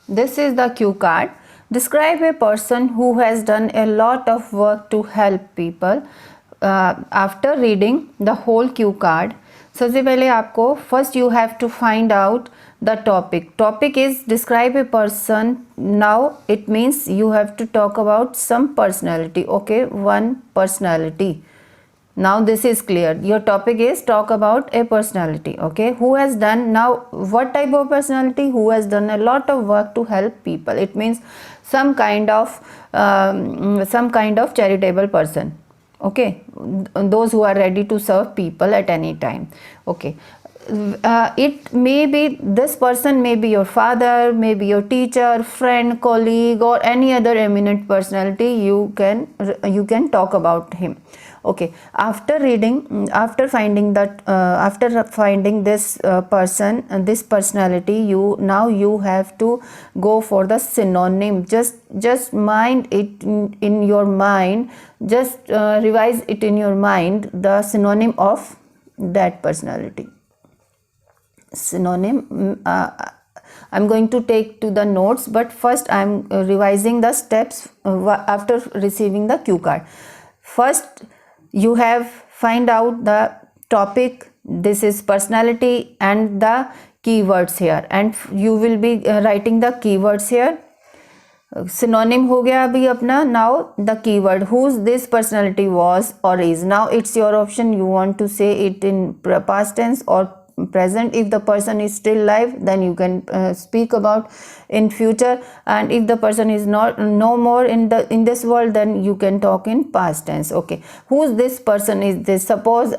This is the cue card. Describe a person who has done a lot of work to help people. After reading the whole cue card, सबसे पहले आपको first you have to find out the topic. Topic is describe a person. Now it means you have to talk about some personality. Okay, one personality. Now this is clear. Your topic is talk about a personality. Okay, who has done, now what type of personality? Who has done a lot of work to help people. It means some kind of charitable person. Okay, those who are ready to serve people at any time. Okay, it may be, this person may be your father, maybe your teacher, friend, colleague, or any other eminent personality. You can talk about him. Okay, after reading, after finding this person, this personality, you have to go for the synonym. Just mind it in your mind. Just revise it in your mind, the synonym of that personality. Synonym, I'm going to take to the notes, but first I'm revising the steps after receiving the cue card. First, you have find out the topic. This is personality and the keywords here, and you will be writing the keywords here. Synonym हो गया अभी अपना. Now the keyword, whose this personality was or is. Now it's your option. You want to say it in past tense or present. If the person is still alive, then you can speak about in future, and if the person is no more in this world, then you can talk in past tense. Okay, who's this person is this? Suppose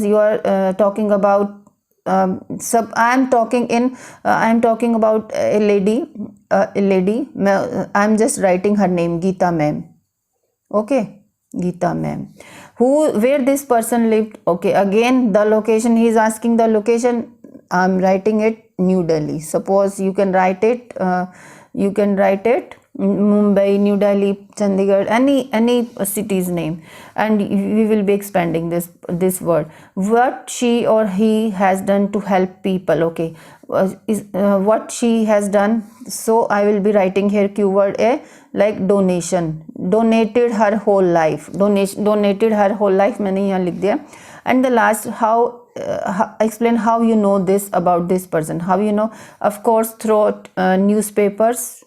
you are talking about I'm talking about a lady. I'm just writing her name, Geeta ma'am. Okay, Geeta ma'am. Where this person lived. Okay, again the location, he is asking the location. I'm writing it New Delhi. Suppose you can write it Mumbai, New Delhi, Chandigarh, any city's name, and we will be expanding this word. What she or he has done to help people. Okay, what she has done. So I will be writing here keyword A, like donation. Donated her whole life. Donated her whole life मैंने यहाँ लिख दिया. And the last, explain how you know this about this person. How you know? Of course, through newspapers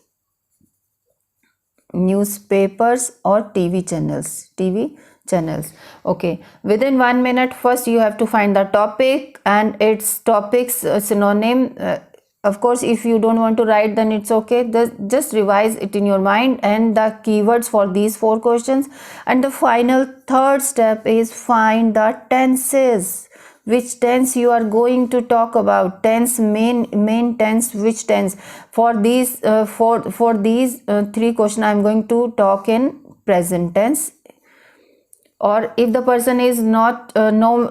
or TV channels. Okay, within 1 minute, first you have to find the topic and its topics synonym. Of course, if you don't want to write, then it's okay. Just revise it in your mind and the keywords for these 4 questions. And the final third step is find the tenses. Which tense you are going to talk about? Tense, main tense, which tense? For these 3 questions, I am going to talk in present tense. Or if the person is not no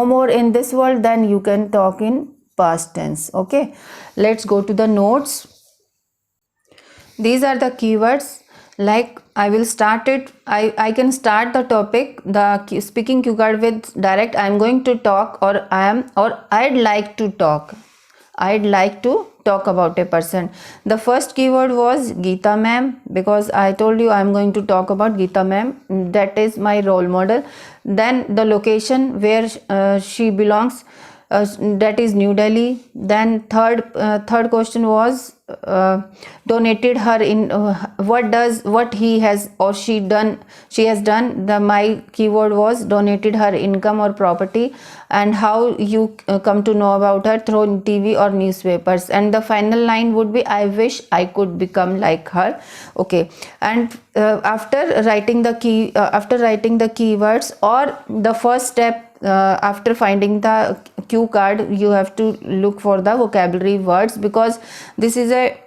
more in this world, then you can talk in past tense. Okay, let's go to the notes. These are the keywords. Like I will start it. I can start the topic, the speaking cue card with direct I am going to talk, or I'd like to talk. I'd like to talk about a person. The first keyword was Geeta ma'am, because I told you I'm going to talk about Geeta ma'am. That is my role model. Then the location where she belongs, that is New Delhi. Then third question was donated her in what he has or she has done. My keyword was donated her income or property, and how you come to know about her through TV or newspapers. And the final line would be I wish I could become like her. Okay, and after writing the keywords, or the first step, after finding the cue card, you have to look for the vocabulary words, because this is a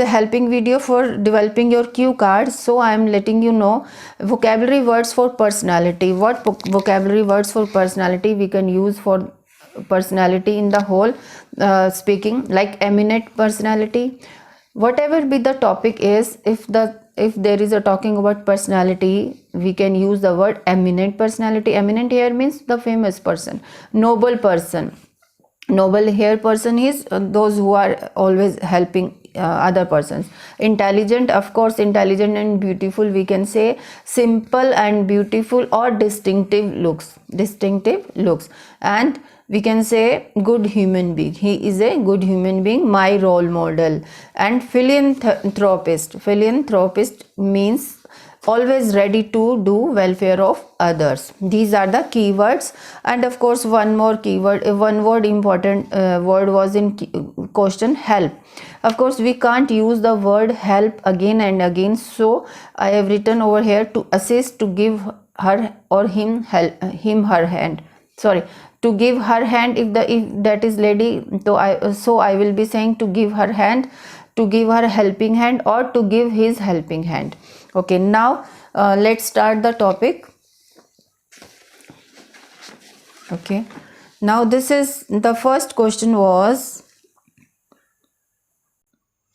helping video for developing your cue card. So I am letting you know vocabulary words for personality. What vocabulary words for personality we can use for personality in the whole speaking, like eminent personality. Whatever be the topic is, if there is a talking about personality, we can use the word eminent personality. Eminent here means the famous person, noble person, Noble here person is those who are always helping other persons. Intelligent, of course, intelligent and beautiful, we can say simple and beautiful or distinctive looks. And we can say good human being, he is a good human being, my role model. And philanthropist means always ready to do welfare of others. These are the keywords. And of course, one more keyword, one word, important word was in question, help. Of course, we can't use the word help again and again, so I have written over here to assist, to give her or him her hand, sorry, to give her hand. If that is lady, so I will be saying to give her hand, to give her helping hand, or to give his helping hand. Okay, now let's start the topic. Okay, now this is the first question was,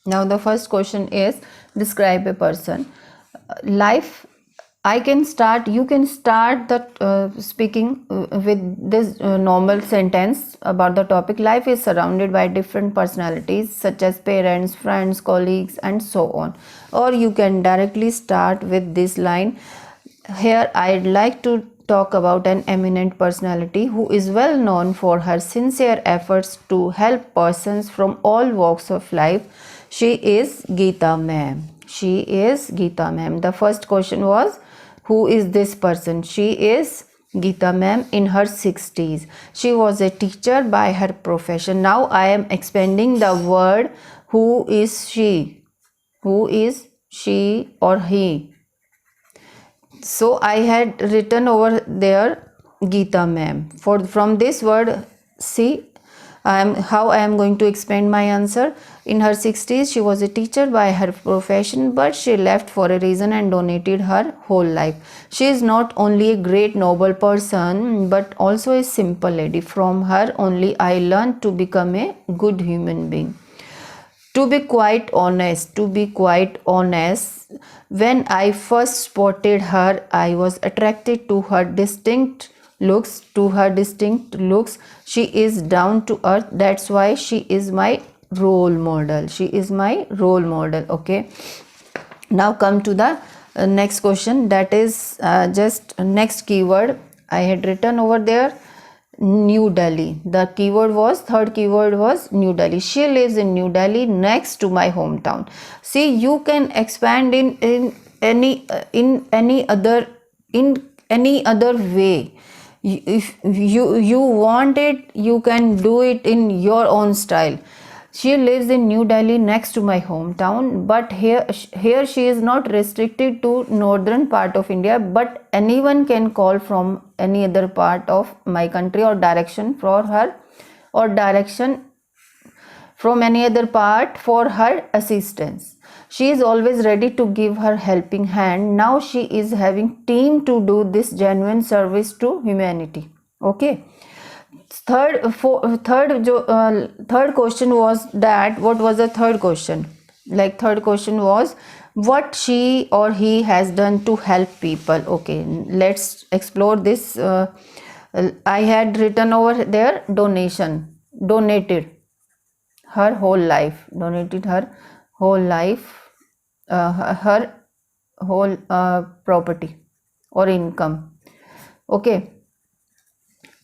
now the first question is describe a person. Life, I can start, you can start the speaking with this normal sentence about the topic. Life is surrounded by different personalities such as parents, friends, colleagues, and so on. Or you can directly start with this line. Here I'd like to talk about an eminent personality who is well known for her sincere efforts to help persons from all walks of life. She is Geeta ma'am. She is Geeta ma'am. The first question was, who is this person? She is Geeta ma'am in her 60s. She was a teacher by her profession. Now I am expanding the word who is she. Who is she or he? So I had written over there Geeta ma'am. From this word, see how I am going to expand my answer. In her 60s, she was a teacher by her profession, but she left for a reason and donated her whole life. She is not only a great noble person, but also a simple lady. From her only I learned to become a good human being. To be quite honest, when I first spotted her, I was attracted to her distinct looks. She is down to earth. That's why she is my role model. Okay. Now come to the next question. That is just next keyword. I had written over there New Delhi. The third keyword was New Delhi. She lives in New Delhi, next to my hometown. See, you can expand in any other way. If you want it, you can do it in your own style. She lives in New Delhi, next to my hometown, but here she is not restricted to northern part of India, but anyone can call from any other part of my country or direction for her, or direction from any other part for her assistance. She is always ready to give her helping hand. Now she is having team to do this genuine service to humanity. Okay. Third question was that, what was the third question? Like, third question was what she or he has done to help people. Okay, let's explore this. I had written over there donated her whole life, her whole property or income. Okay,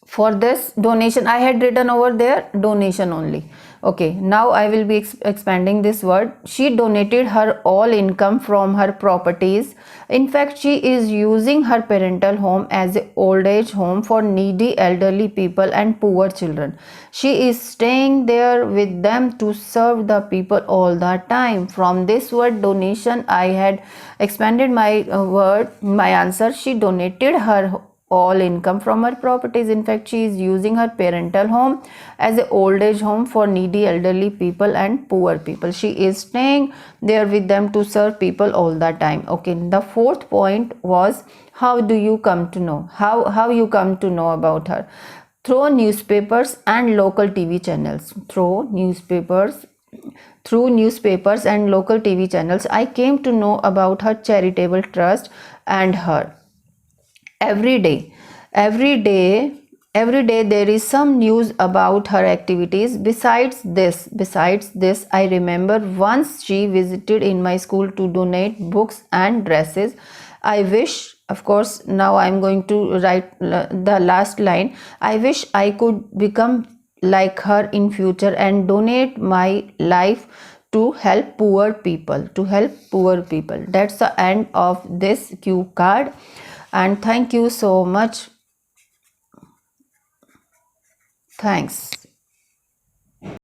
for this donation I had written over there donation only. Okay, now I will be expanding this word. She donated her all income from her properties. In fact, she is using her parental home as an old age home for needy elderly people and poor children. She is staying there with them to serve the people all the time. From this word donation I had expanded my answer. She donated her all income from her properties. In fact, she is using her parental home as an old age home for needy elderly people and poor people. She is staying there with them to serve people all the time. Okay, the fourth point was, how do you come to know? How you come to know about her? Through newspapers and local TV channels. Through newspapers and local TV channels, I came to know about her charitable trust and her every day every day there is some news about her activities. Besides this, I remember once she visited in my school to donate books and dresses. I wish, of course, now I'm going to write the last line. I wish I could become like her in future and donate my life to help poor people. That's the end of this cue card, and thank you so much. Thanks.